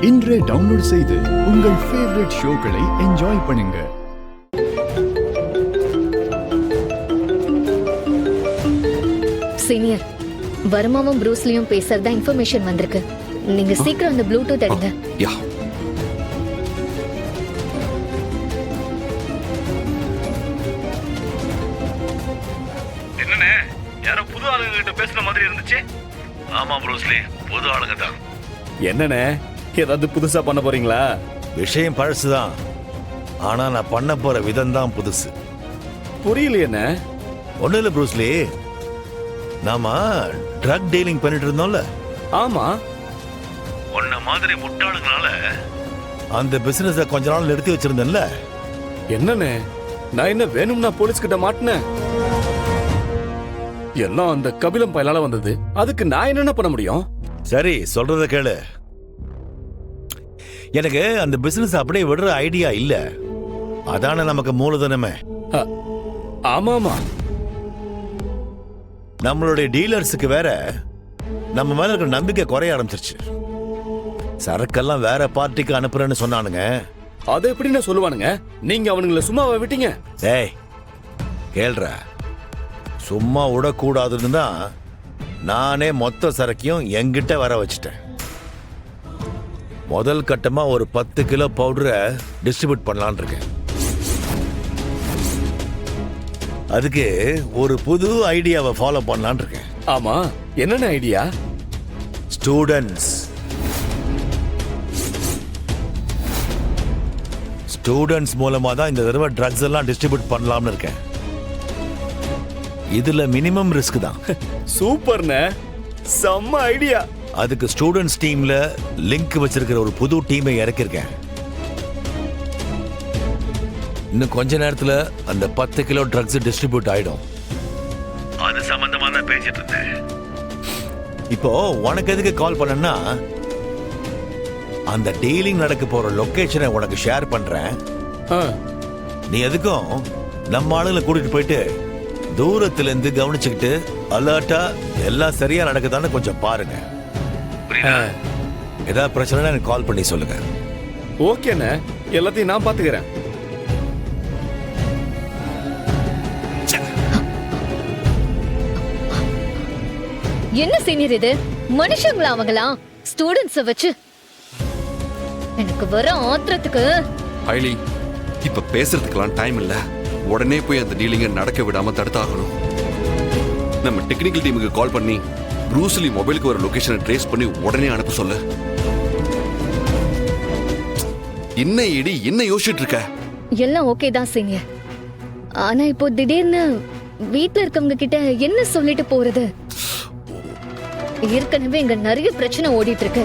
இன்றே டவுன்லோட் செய்து உங்கள் ஃபேவரட் ஷோக்களை என்ஜாய் பண்ணுங்க. சீனியர், வர்மாவும் ப்ரூஸ்லியும் பேசுறதா இன்ஃபர்மேஷன் வந்திருக்கு. நீங்க சீக்கிரம் அந்த ப்ளூடூத் எடுங்க. யா. என்னண்ணே, யாரோ புது ஆளுங்க கிட்ட பேசுன மாதிரி இருந்துச்சு. ஆமா ப்ரூஸ்லி, புது ஆளுங்க தான். என்னண்ணே, ஏதாவது புதுசா பண்ண போறீங்களா? விஷயம் பழசுதான், ஆனா நான் பண்ண போற விதம் தான் புதுசு. புரியலையே. ஒண்ணு இல்ல ப்ரூஸ்லி, நாம ட்ரக் டீலிங் பண்ணிட்டு இருந்தோம்ல. ஆமா. உன்ன மாதிரி முட்டாளுங்களால அந்த பிசினஸ கொஞ்ச நாள் நிறுத்தி வச்சிருந்தேன்ல. என்னண்ணே, நான் என்ன வேணும்னா போலீஸ் கிட்ட மாட்டினேன்? எல்லாம் அந்த கபிலம் பயலால வந்தது. அதுக்கு நான் என்னென்ன பண்ண முடியும்? சரி, சொல்றத கேளு. எனக்கு அந்த பிசினஸ் அப்படியே விடுற ஐடியா இல்ல. அதான நமக்கு மூலதனமே. ஆமாமா. நம்மளுடைய டீலர்ஸுக்கு வேற நம்ம மேல இருக்கிற நம்பிக்கை குறைய ஆரம்பிச்சிருச்சு. சரக்கெல்லாம் வேற பார்ட்டிக்கு அனுப்புறேன்னு சொன்னானுங்க. அதை எப்படின்னு சொல்லுவானுங்க? நீங்க அவனுங்களை சும்மாவை விட்டீங்க? ஏய் கேள்ற, சும்மா விடக்கூடாதுன்னு தான் நானே மொத்த சரக்கையும் என்கிட்ட வர வச்சுட்டேன். முதல் கட்டமா ஒரு 10 கிலோ பவுடரை டிஸ்ட்ரிபியூட் பண்ணலான் இருக்கேன். அதுக்கு ஒரு புது ஐடியாவை ஃபாலோ பண்ணலான் இருக்கேன். ஆமா, என்னென்ன ஐடியா? ஸ்டூடெண்ட்ஸ் மூலமா தான் இந்த தடவை ட்ரக்ஸ் எல்லாம் டிஸ்ட்ரிபியூட் பண்ணலாம்னு இருக்கேன். இதுல மினிமம் ரிஸ்க் தான். சூப்பர்ண்ணே, செம்ம ஐடியா. அதுக்கு ஸ்டூடெண்ட்ஸ் டீம்ல லிங்க் வச்சிருக்கிற ஒரு புது டீமை இறக்கிருக்கேன். இன்னும் கொஞ்ச நேரத்துல அந்த 10 கிலோ ட்ரக்ஸ் டிஸ்ட்ரிபியூட் ஆயிடும். அது சம்பந்தமா தான் பேசிட்டு இருந்தேன். இப்போ உனக்கு எதுக்கு கால் பண்ணனா, அந்த டீலிங் நடக்க போற லொகேஷனை உனக்கு ஷேர் பண்றேன். நீ எதுக்கும் நம்ம ஆளுங்களை கூட்டிட்டு போயிட்டு தூரத்துல இருந்து கவனிச்சுக்கிட்டு அலர்ட்டா எல்லாம் சரியா நடக்குதான்னு கொஞ்சம் பாருங்க. ஏதாவது பிரச்சனை எனக்கு கால் பண்ணி சொல்லுங்க. ஓகேண்ணே, எல்லாத்தையும் நான் பாத்துக்கிறேன். என்ன சீனியர் இது? மனுஷங்களா அவங்களா? ஸ்டூடெண்ட்ஸ வச்சு எனக்கு வர ஆத்திரத்துக்கு. ஐலி, இப்ப பேசுறதுக்கெல்லாம் டைம் இல்ல. உடனே போய் அந்த டீலிங்கை நடக்க விடாம தடுத்தாகணும். நம்ம டெக்னிக்கல் டீமுக்கு கால் பண்ணி ப்ரூஸ்லி மொபைலுக்கு ஒரு லொகேஷனை ட்ரேஸ் பண்ணி உடனே அனுப்ப சொல்ல. என்ன யோசிச்சுட்டு இருக்க? எல்லாம் ஓகே தான் சீனியர். ஆனா இப்போ திடீர்னு வீட்ல இருக்கவங்க கிட்ட என்ன சொல்லிட்டு போறது? ஏற்கனவே இங்க நிறைய பிரச்சனை ஓடிட்டு இருக்கு.